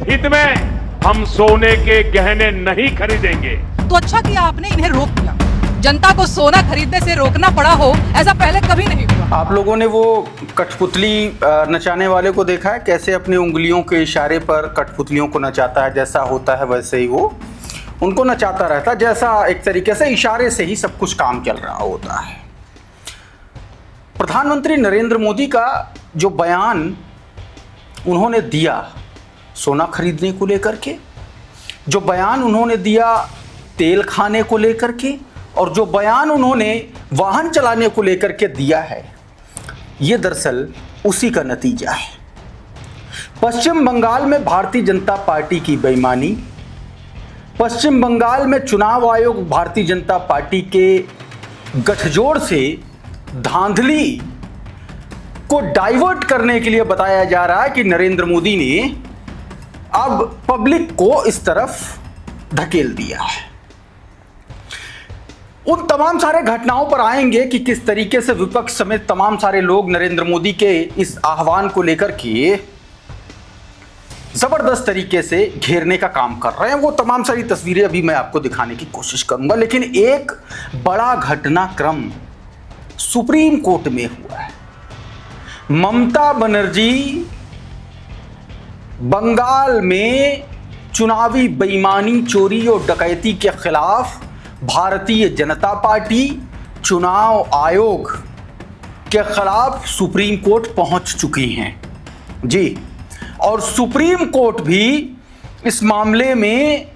हित में हम सोने के गहने नहीं खरीदेंगे। तो अच्छा किया आपने इन्हें रोक दिया। जनता को सोना खरीदने से रोकना पड़ा हो ऐसा पहले कभी नहीं हुआ। आप लोगों ने वो कठपुतली नचाने वाले को देखा है, कैसे अपनी उंगलियों के इशारे पर कठपुतलियों को नचाता है, जैसा होता है वैसे ही वो उनको नचाता रहता है, जैसा एक तरीके से इशारे से ही सब कुछ काम चल रहा होता है। प्रधानमंत्री नरेंद्र मोदी का जो बयान उन्होंने दिया सोना खरीदने को लेकर के, जो बयान उन्होंने दिया तेल खाने को लेकर के, और जो बयान उन्होंने वाहन चलाने को लेकर के दिया है, ये दरअसल उसी का नतीजा है। पश्चिम बंगाल में भारतीय जनता पार्टी की बेईमानी, पश्चिम बंगाल में चुनाव आयोग भारतीय जनता पार्टी के गठजोड़ से धांधली को डाइवर्ट करने के लिए बताया जा रहा है कि नरेंद्र मोदी ने अब पब्लिक को इस तरफ धकेल दिया है। उन तमाम सारे घटनाओं पर आएंगे कि किस तरीके से विपक्ष समेत तमाम सारे लोग नरेंद्र मोदी के इस आह्वान को लेकर के जबरदस्त तरीके से घेरने का काम कर रहे हैं। वो तमाम सारी तस्वीरें अभी मैं आपको दिखाने की कोशिश करूंगा, लेकिन एक बड़ा घटनाक्रम सुप्रीम कोर्ट में हुआ है। ममता बनर्जी बंगाल में चुनावी बेईमानी, चोरी और डकैती के खिलाफ भारतीय जनता पार्टी, चुनाव आयोग के खिलाफ सुप्रीम कोर्ट पहुंच चुकी हैं जी। और सुप्रीम कोर्ट भी इस मामले में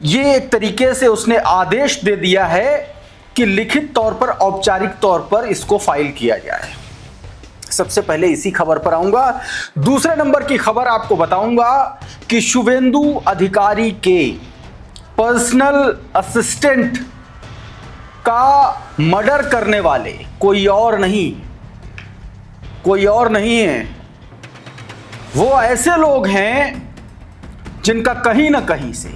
ये एक तरीके से उसने आदेश दे दिया है कि लिखित तौर पर, औपचारिक तौर पर इसको फाइल किया जाए। सबसे पहले इसी खबर पर आऊंगा। दूसरे नंबर की खबर आपको बताऊंगा कि शुभेंदु अधिकारी के पर्सनल असिस्टेंट का मर्डर करने वाले कोई और नहीं है, वो ऐसे लोग हैं जिनका कहीं ना कहीं से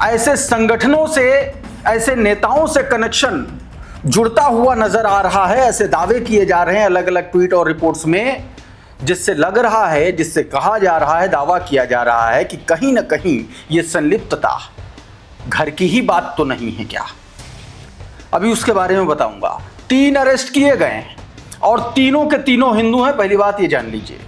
ऐसे संगठनों से, ऐसे नेताओं से कनेक्शन जुड़ता हुआ नजर आ रहा है। ऐसे दावे किए जा रहे हैं अलग अलग ट्वीट और रिपोर्ट्स में, जिससे लग रहा है, जिससे कहा जा रहा है, दावा किया जा रहा है कि कहीं ना कहीं ये संलिप्तता घर की ही बात तो नहीं है क्या। अभी उसके बारे में बताऊंगा। 3 अरेस्ट किए गए और तीनों के तीनों हिंदू हैं। पहली बात ये जान लीजिए,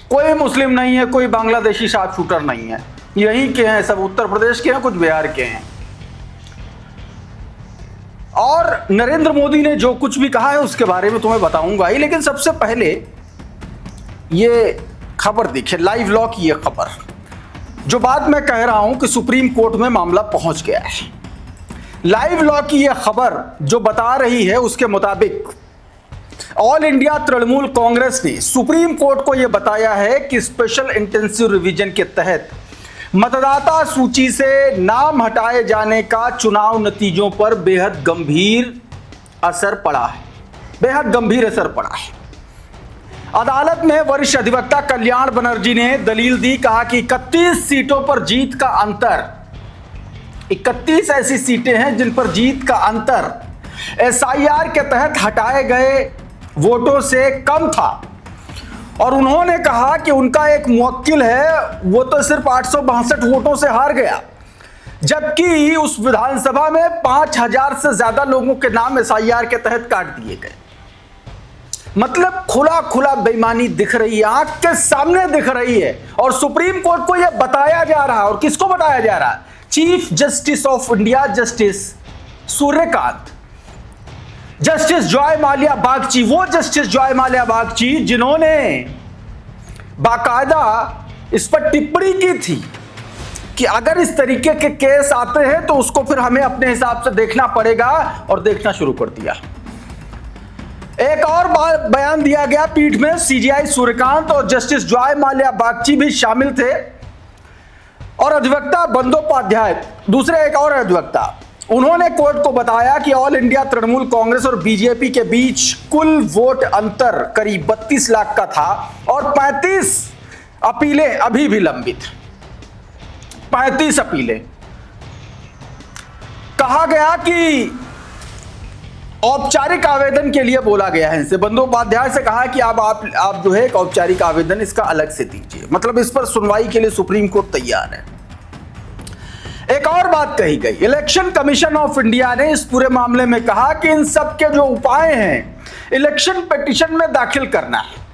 कोई मुस्लिम नहीं है, कोई बांग्लादेशी शार्प शूटर नहीं है, यहीं के हैं, सब उत्तर प्रदेश के हैं, कुछ बिहार के हैं। और नरेंद्र मोदी ने जो कुछ भी कहा है उसके बारे में तुम्हें बताऊंगा ही, लेकिन सबसे पहले ये खबर देखिए, लाइव लॉ की ये खबर, जो बात मैं कह रहा हूं कि सुप्रीम कोर्ट में मामला पहुंच गया है। लाइव लॉ की ये खबर जो बता रही है उसके मुताबिक ऑल इंडिया तृणमूल कांग्रेस ने सुप्रीम कोर्ट को यह बताया है कि स्पेशल इंटेंसिव रिवीजन के तहत मतदाता सूची से नाम हटाए जाने का चुनाव नतीजों पर बेहद गंभीर असर पड़ा है, बेहद गंभीर असर पड़ा है। अदालत में वरिष्ठ अधिवक्ता कल्याण बनर्जी ने दलील दी, कहा कि 31 सीटों पर जीत का अंतर, 31 ऐसी सीटें हैं जिन पर जीत का अंतर एसआईआर के तहत हटाए गए वोटों से कम था। और उन्होंने कहा कि उनका एक मुवक्किल है, वो तो सिर्फ 862 वोटों से हार गया, जबकि उस विधानसभा में 5000 से ज्यादा लोगों के नाम एसआईआर के तहत काट दिए गए। मतलब खुला खुला बेईमानी दिख रही है, आंख के सामने दिख रही है। और सुप्रीम कोर्ट को यह बताया जा रहा है, और किसको बताया जा रहा है? Chief justice of India justice Suryakant, justice Joy Mallya Bagchi, वो जस्टिस जॉय माल्या बागची जिन्होंने बाकायदा इस पर टिप्पणी की थी कि अगर इस तरीके के केस आते हैं तो उसको फिर हमें अपने हिसाब से देखना पड़ेगा, और देखना शुरू कर दिया। एक और बयान दिया गया पीठ में, सीजीआई सूर्यकांत और जस्टिस जॉय माल्या बागची भी शामिल थे, और अधिवक्ता बंदोपाध्याय, दूसरे एक और अधिवक्ता, उन्होंने कोर्ट को बताया कि ऑल इंडिया तृणमूल कांग्रेस और बीजेपी के बीच कुल वोट अंतर करीब 32 लाख का था, और 35 अपीलें अभी भी लंबित, 35 अपीलें। कहा गया कि औपचारिक आवेदन के लिए बोला गया है इनसे। बंदोपाध्याय से कहा कि आप जो है एक औपचारिक आवेदन इसका अलग से दीजिए, मतलब इस पर सुनवाई के लिए सुप्रीम कोर्ट तैयार है। एक और बात कही गई, इलेक्शन कमीशन ऑफ इंडिया ने इस पूरे मामले में कहा कि इन सब के जो उपाय हैं इलेक्शन पिटीशन में दाखिल करना है,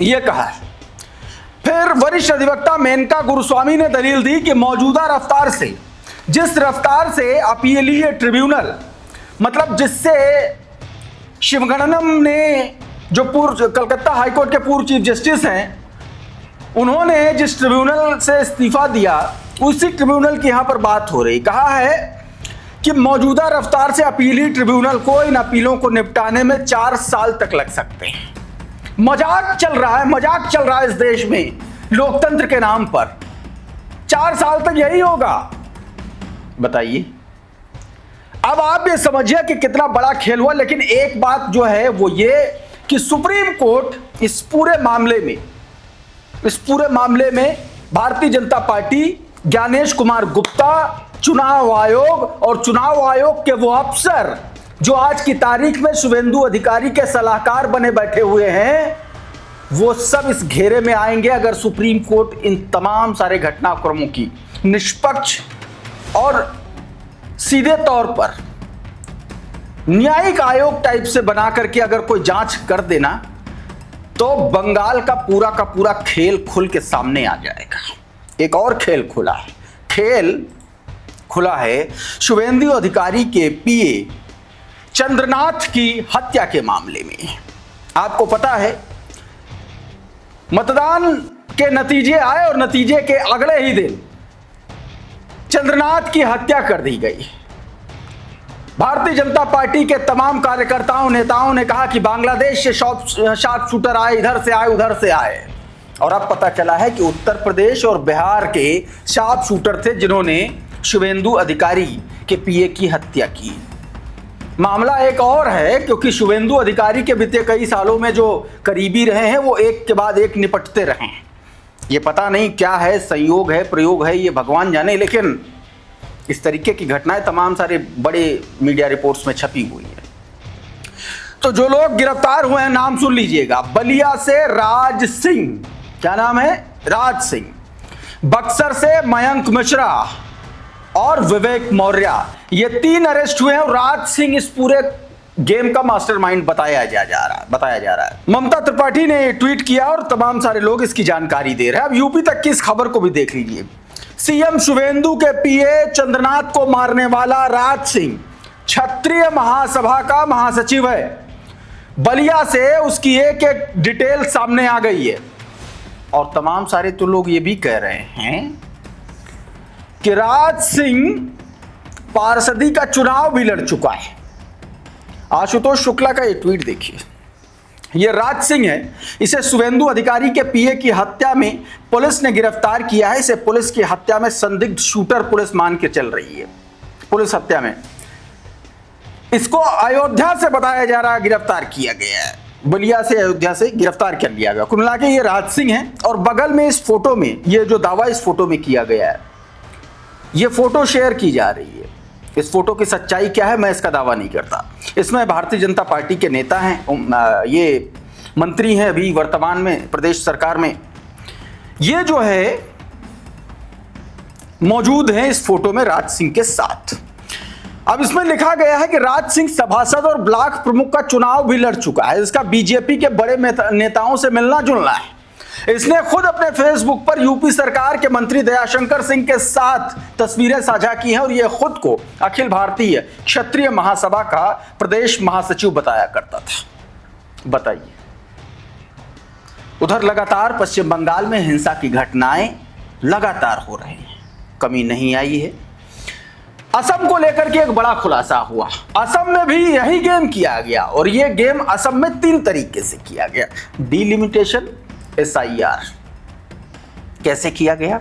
यह कहा है। फिर वरिष्ठ अधिवक्ता मेनका गुरुस्वामी ने दलील दी कि मौजूदा रफ्तार से, जिस रफ्तार से अपीलीय ट्रिब्यूनल, मतलब जिससे शिवगणनम ने जो पूर्व कलकत्ता हाईकोर्ट के पूर्व चीफ जस्टिस हैं, उन्होंने जिस ट्रिब्यूनल से इस्तीफा दिया उसी ट्रिब्यूनल की यहां पर बात हो रही। कहा है कि मौजूदा रफ्तार से अपीली ट्रिब्यूनल को इन अपीलों को निपटाने में 4 साल तक लग सकते हैं। मजाक चल रहा है इस देश में लोकतंत्र के नाम पर। 4 साल तक यही होगा, बताइए। अब आप ये समझिए कि कितना बड़ा खेल हुआ। लेकिन एक बात जो है वो ये कि सुप्रीम कोर्ट इस पूरे मामले में भारतीय जनता पार्टी, ज्ञानेश कुमार गुप्ता, चुनाव आयोग और चुनाव आयोग के वो अफसर जो आज की तारीख में शुभेंदु अधिकारी के सलाहकार बने बैठे हुए हैं, वो सब इस घेरे में आएंगे अगर सुप्रीम कोर्ट इन तमाम सारे घटनाक्रमों की निष्पक्ष और सीधे तौर पर न्यायिक आयोग टाइप से बना करके अगर कोई जांच कर देना, तो बंगाल का पूरा खेल खुल के सामने आ जाएगा। एक और खेल खुला है शुभेंदु अधिकारी के पीए चंद्रनाथ की हत्या के मामले में। आपको पता है मतदान के नतीजे आए और नतीजे के अगले ही दिन चंद्रनाथ की हत्या कर दी गई। भारतीय जनता पार्टी के तमाम कार्यकर्ताओं, नेताओं ने कहा कि बांग्लादेश से शार्प शूटर आए, इधर से आए, उधर से आए, और अब पता चला है कि उत्तर प्रदेश और बिहार के शार्प शूटर थे जिन्होंने शुभेंदु अधिकारी के पीए की हत्या की। मामला एक और है क्योंकि शुभेंदु अधिकारी के बीते कई सालों में जो करीबी रहे हैं वो एक के बाद एक निपटते रहे हैं। ये पता नहीं क्या है, संयोग है, प्रयोग है, ये भगवान जाने, लेकिन इस तरीके की घटनाएं तमाम सारे बड़े मीडिया रिपोर्ट्स में छपी हुई है। तो जो लोग गिरफ्तार हुए हैं नाम सुन लीजिएगा। बलिया से राज सिंह, क्या नाम है, राज सिंह। बक्सर से मयंक मिश्रा और विवेक मौर्य, ये 3 अरेस्ट हुए हैं और राज सिंह इस पूरे गेम का मास्टरमाइंड बताया जा रहा है। ममता त्रिपाठी ने ट्वीट किया और तमाम सारे लोग इसकी जानकारी दे रहे हैं। अब यूपी तक की इस खबर को भी देख लीजिए। सीएम शुभेंदु के पीए चंद्रनाथ को मारने वाला राज सिंह क्षत्रिय महासभा का महासचिव है। बलिया से उसकी एक एक डिटेल सामने आ गई है और तमाम सारे तो लोग ये भी कह रहे हैं कि राज सिंह पार्षदी का चुनाव भी लड़ चुका है। आशुतोष शुक्ला का ये ट्वीट देखिए। ये राज सिंह है, इसे शुभेंदु अधिकारी के पीए की हत्या में पुलिस ने गिरफ्तार किया है। इसे पुलिस की हत्या में संदिग्ध शूटर पुलिस मान के चल रही है। पुलिस हत्या में इसको अयोध्या से बताया जा रहा है गिरफ्तार किया गया है। बलिया से, अयोध्या से गिरफ्तार कर लिया गया। कुल मिला के ये राज सिंह है। और बगल में इस फोटो में ये जो दावा इस फोटो में किया गया है, ये फोटो शेयर की जा रही है। इस फोटो की सच्चाई क्या है मैं इसका दावा नहीं करता। इसमें भारतीय जनता पार्टी के नेता हैं, ये मंत्री हैं अभी वर्तमान में प्रदेश सरकार में, ये जो है मौजूद हैं इस फोटो में राज सिंह के साथ। अब इसमें लिखा गया है कि राज सिंह सभासद और ब्लॉक प्रमुख का चुनाव भी लड़ चुका है। इसका बीजेपी के बड़े नेताओं से मिलना जुलना है। इसने खुद अपने फेसबुक पर यूपी सरकार के मंत्री दयाशंकर सिंह के साथ तस्वीरें साझा की हैं और यह खुद को अखिल भारतीय क्षत्रिय महासभा का प्रदेश महासचिव बताया करता था। बताइए, उधर लगातार पश्चिम बंगाल में हिंसा की घटनाएं लगातार हो रही हैं, कमी नहीं आई है। असम को लेकर के एक बड़ा खुलासा हुआ। असम में भी यही गेम किया गया और यह गेम असम में 3 तरीके से किया गया। डिलिमिटेशन, SIR कैसे किया गया,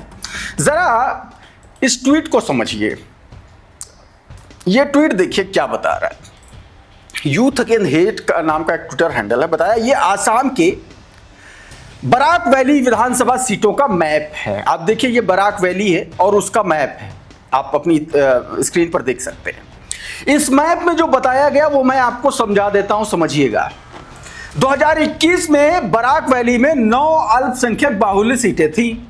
जरा इस ट्वीट को समझिए। यह ट्वीट देखिए क्या बता रहा है। यूथ अगेंस्ट हेट का नाम का एक ट्विटर हैंडल है। बताया यह आसाम के बराक वैली विधानसभा सीटों का मैप है। आप देखिए, यह बराक वैली है और उसका मैप है, आप अपनी स्क्रीन पर देख सकते हैं। इस मैप में जो बताया गया वो मैं आपको समझा देता हूं, समझिएगा। 2021 में बराक वैली में 9 अल्पसंख्यक बाहुल्य सीटें थी,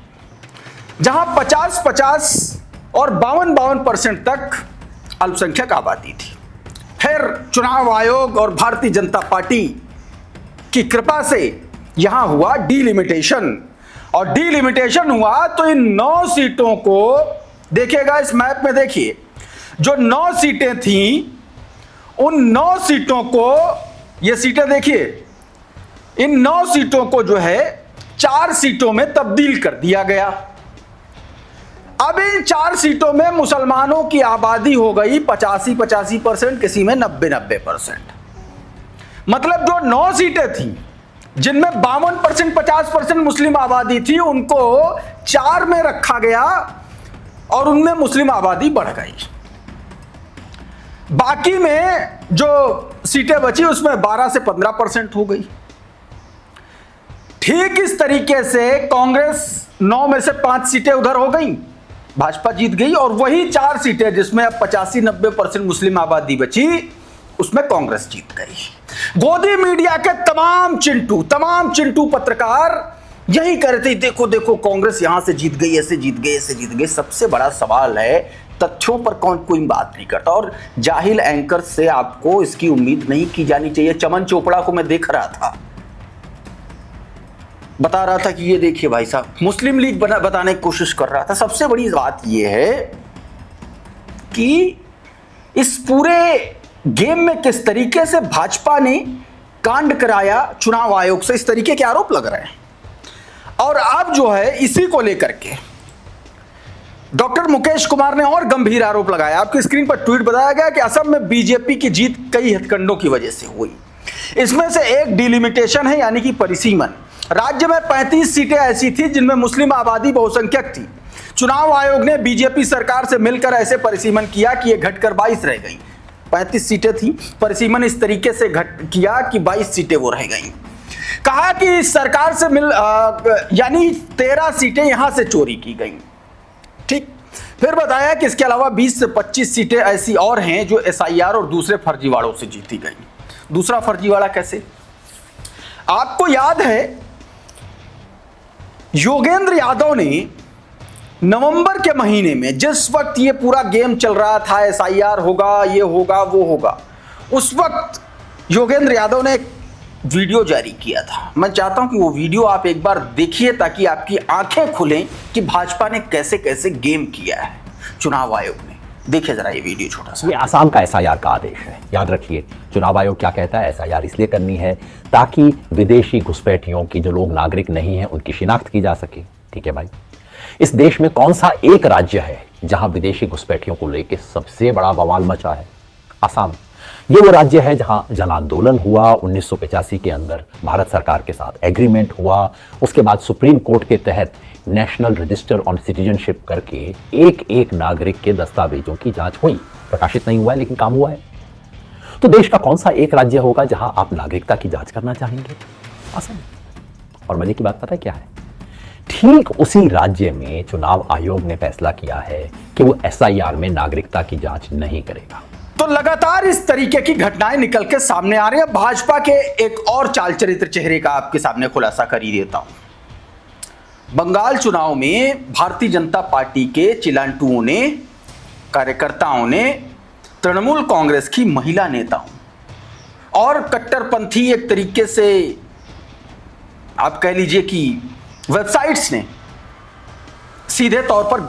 जहां 50-50 और 52% तक अल्पसंख्यक आबादी थी। फिर चुनाव आयोग और भारतीय जनता पार्टी की कृपा से यहां हुआ डीलिमिटेशन, और डीलिमिटेशन हुआ तो इन 9 सीटों को देखिएगा, इस मैप में देखिए, जो 9 सीटें थीं, उन 9 सीटों को, ये सीटें देखिए, इन 9 सीटों को जो है 4 सीटों में तब्दील कर दिया गया। अब इन 4 सीटों में मुसलमानों की आबादी हो गई 85-85%, किसी में 90-90%। मतलब जो 9 सीटें थी जिनमें 52% 50% मुस्लिम आबादी थी, उनको 4 में रखा गया और उनमें मुस्लिम आबादी बढ़ गई। बाकी में जो सीटें बची उसमें 12 से 15% हो गई। ठीक इस तरीके से कांग्रेस 9 में से 5 सीटें उधर हो गई, भाजपा जीत गई, और वही 4 सीटें जिसमें अब 85-90% मुस्लिम आबादी बची, उसमें कांग्रेस जीत गई। गोदी मीडिया के तमाम चिंटू पत्रकार यही कह रहे थे, देखो देखो कांग्रेस यहां से जीत गई, ऐसे जीत गई, ऐसे जीत गई। सबसे बड़ा सवाल है, तथ्यों पर कोई बात नहीं करता, और जाहिल एंकर से आपको इसकी उम्मीद नहीं की जानी चाहिए। चमन चोपड़ा को मैं देख रहा था, बता रहा था कि ये देखिए भाई साहब, मुस्लिम लीग बताने की कोशिश कर रहा था। सबसे बड़ी बात यह है कि इस पूरे गेम में किस तरीके से भाजपा ने कांड कराया चुनाव आयोग से, इस तरीके के आरोप लग रहे हैं। और अब जो है इसी को लेकर के डॉक्टर मुकेश कुमार ने और गंभीर आरोप लगाया। आपकी स्क्रीन पर ट्वीट बताया गया कि असम में बीजेपी की जीत कई हथकंडों की वजह से हुई। इसमें से एक डिलिमिटेशन है, यानी कि परिसीमन। राज्य में 35 सीटें ऐसी थी जिनमें मुस्लिम आबादी बहुसंख्यक थी। चुनाव आयोग ने बीजेपी सरकार से मिलकर ऐसे परिसीमन किया कि यह घटकर 22 रह गई। 35 सीटें थी, परिसीमन इस तरीके से किया कि 22 सीटें वो रह गई। कहा कि सरकार से यानी 13 सीटें यहां से चोरी की गई। ठीक, फिर बताया कि इसके अलावा 20 से 25 सीटें ऐसी और हैं जो एसआईआर और दूसरे फर्जीवाड़ों से जीती गई। दूसरा फर्जीवाड़ा कैसे? आपको याद है योगेंद्र यादव ने नवंबर के महीने में, जिस वक्त ये पूरा गेम चल रहा था, एसआईआर होगा, ये होगा, वो होगा, उस वक्त योगेंद्र यादव ने एक वीडियो जारी किया था। मैं चाहता हूं कि वो वीडियो आप एक बार देखिए ताकि आपकी आंखें खुलें कि भाजपा ने कैसे कैसे गेम किया है चुनाव आयोग ने। देखिए जरा ये वीडियो छोटा सा। ये आसाम का एसआईआर का आदेश है, याद रखिए। चुनाव आयोग क्या कहता है, एसआईआर इसलिए करनी है ताकि विदेशी घुसपैठियों की, जो लोग नागरिक नहीं है, उनकी शिनाख्त की जा सके। ठीक है भाई, इस देश में कौन सा एक राज्य है जहां विदेशी घुसपैठियों को लेकर सबसे बड़ा बवाल मचा है? आसाम। ये वो राज्य है जहां जन आंदोलन हुआ 1985 के अंदर, भारत सरकार के साथ एग्रीमेंट हुआ, उसके बाद सुप्रीम कोर्ट के तहत नेशनल रजिस्टर ऑन सिटीजनशिप करके एक एक नागरिक के दस्तावेजों की जांच हुई। प्रकाशित नहीं हुआ है लेकिन काम हुआ है। तो देश का कौन सा एक राज्य होगा जहां आप नागरिकता की जांच करना चाहेंगे? आसाम। और मजे की बात पता है क्या है? ठीक उसी राज्य में चुनाव आयोग ने फैसला किया है कि वो एसआईआर में नागरिकता की जांच नहीं करेगा। तो लगातार इस तरीके की घटनाएं निकल के सामने आ रही है। भाजपा के एक और चाल चरित्र चेहरे का आपके सामने खुलासा कर ही देता हूं। बंगाल चुनाव में भारतीय जनता पार्टी के चिलांटुओं ने, कार्यकर्ताओं ने तृणमूल कांग्रेस की महिला नेताओं और कट्टरपंथी एक तरीके से आप कह लीजिए कि वेबसाइट्स ने सीधे तौर पर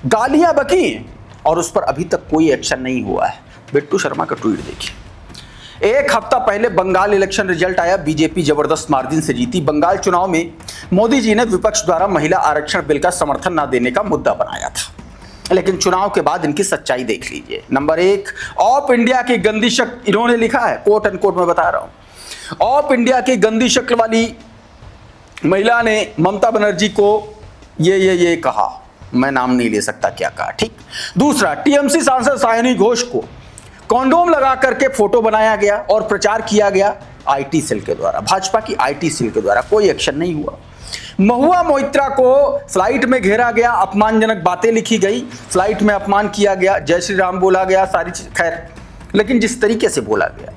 गालियां बकी और उस पर अभी तक कोई एक्शन नहीं हुआ है। बिट्टू शर्मा का ट्वीट देखिए। एक हफ्ता पहले बंगाल इलेक्शन रिजल्ट आया, बीजेपी जबरदस्त मार्जिन से जीती। बंगाल चुनाव में मोदी जी ने विपक्ष द्वारा महिला आरक्षण बिल का समर्थन न देने का मुद्दा बनाया था, लेकिन चुनाव के बाद इनकी सच्चाई देख लीजिए। नंबर 1, ऑफ इंडिया की गंदी शक्ल, इन्होंने लिखा है कोट एंड कोट, मैं बता रहा हूं, ऑफ इंडिया की गंदी शक्ल वाली महिला ने ममता बनर्जी को ये कहा, मैं नाम नहीं ले सकता क्या कहा। ठीक। दूसरा, टीएमसी सांसद सायनी घोष को कॉन्डोम लगा करके फोटो बनाया गया और प्रचार किया गया आईटी सेल के द्वारा, भाजपा की आईटी सेल के द्वारा। कोई एक्शन नहीं हुआ। महुआ मोइत्रा को फ्लाइट में घेरा गया, अपमानजनक बातें लिखी गई, फ्लाइट में अपमान किया गया, जय श्री राम बोला गया, सारी चीज। खैर, लेकिन जिस तरीके से बोला गया,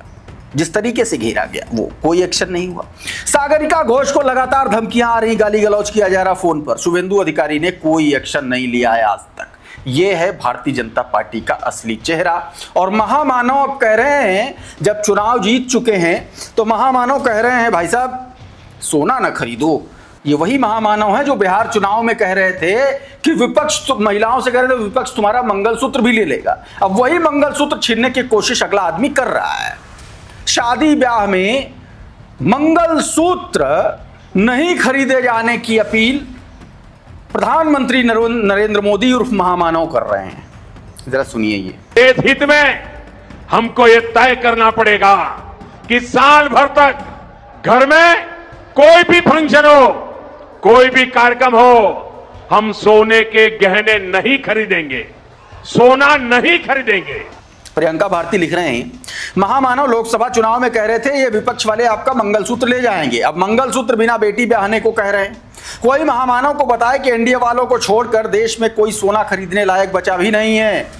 जिस तरीके से घेरा गया, वो कोई एक्शन नहीं हुआ। सागरिका घोष को लगातार धमकियां आ रही, गाली गलौज किया जा रहा फोन पर, शुभेंदु अधिकारी ने कोई एक्शन नहीं लिया है आज तक। ये है भारतीय जनता पार्टी का असली चेहरा। और महामानव कह रहे हैं, जब चुनाव जीत चुके हैं तो महामानव कह रहे हैं भाई साहब सोना ना खरीदो। ये वही महामानव है जो बिहार चुनाव में कह रहे थे कि विपक्ष महिलाओं से कह रहे थे विपक्ष तुम्हारा मंगलसूत्र भी ले लेगा। अब वही मंगलसूत्र छीनने की कोशिश अगला आदमी कर रहा है। शादी ब्याह में मंगलसूत्र नहीं खरीदे जाने की अपील प्रधानमंत्री नरेंद्र मोदी उर्फ महामानव कर रहे हैं। जरा सुनिए ये। देश हित में हमको ये तय करना पड़ेगा कि साल भर तक घर में कोई भी फंक्शन हो, कोई भी कार्यक्रम हो, हम सोने के गहने नहीं खरीदेंगे, सोना नहीं खरीदेंगे। प्रियंका भारती लिख रहे हैं, महामानव लोकसभा चुनाव में कह रहे थे ये विपक्ष वाले आपका मंगलसूत्र ले जाएंगे, अब मंगलसूत्र बिना बेटी ब्याहने को कह रहे हैं। कोई महामानव को बताए कि एनडीए वालों को छोड़कर देश में कोई सोना खरीदने लायक बचा भी नहीं है।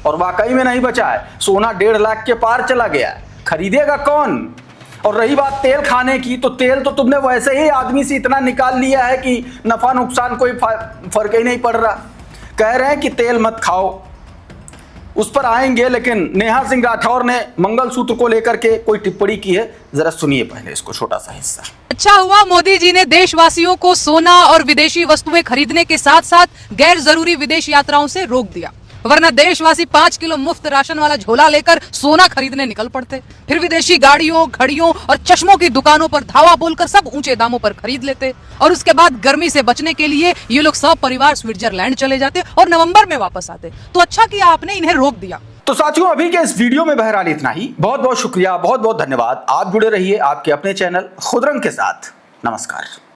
और वाकई में नहीं बचा है, सोना 1.5 लाख के पार चला गया। खरीदेगा कौन? और रही बात तेल खाने की, तो तेल तो तुमने वैसे ही आदमी से इतना निकाल लिया है कि नफा नुकसान कोई फर्क ही नहीं पड़ रहा। कह रहे हैं कि तेल मत खाओ, उस पर आएंगे। लेकिन नेहा सिंह राठौर ने मंगलसूत्र को लेकर के कोई टिप्पणी की है, जरा सुनिए पहले इसको छोटा सा हिस्सा। अच्छा हुआ मोदी जी ने देशवासियों को सोना और विदेशी वस्तुएं खरीदने के साथ साथ गैर जरूरी विदेश यात्राओं से रोक दिया, वरना देशवासी 5 किलो मुफ्त राशन वाला झोला लेकर सोना खरीदने निकल पड़ते, फिर विदेशी गाड़ियों, घड़ियों और चश्मों की दुकानों पर धावा बोलकर सब ऊंचे दामों पर खरीद लेते, और उसके बाद गर्मी से बचने के लिए ये लोग सब परिवार स्विट्जरलैंड चले जाते और नवंबर में वापस आते। तो अच्छा किया आपने इन्हें रोक दिया। तो साथियों, अभी के इस वीडियो में बहरहाल इतना ही। बहुत बहुत शुक्रिया, बहुत बहुत धन्यवाद। आप जुड़े रहिए आपके अपने चैनल खुदरंग के साथ। नमस्कार।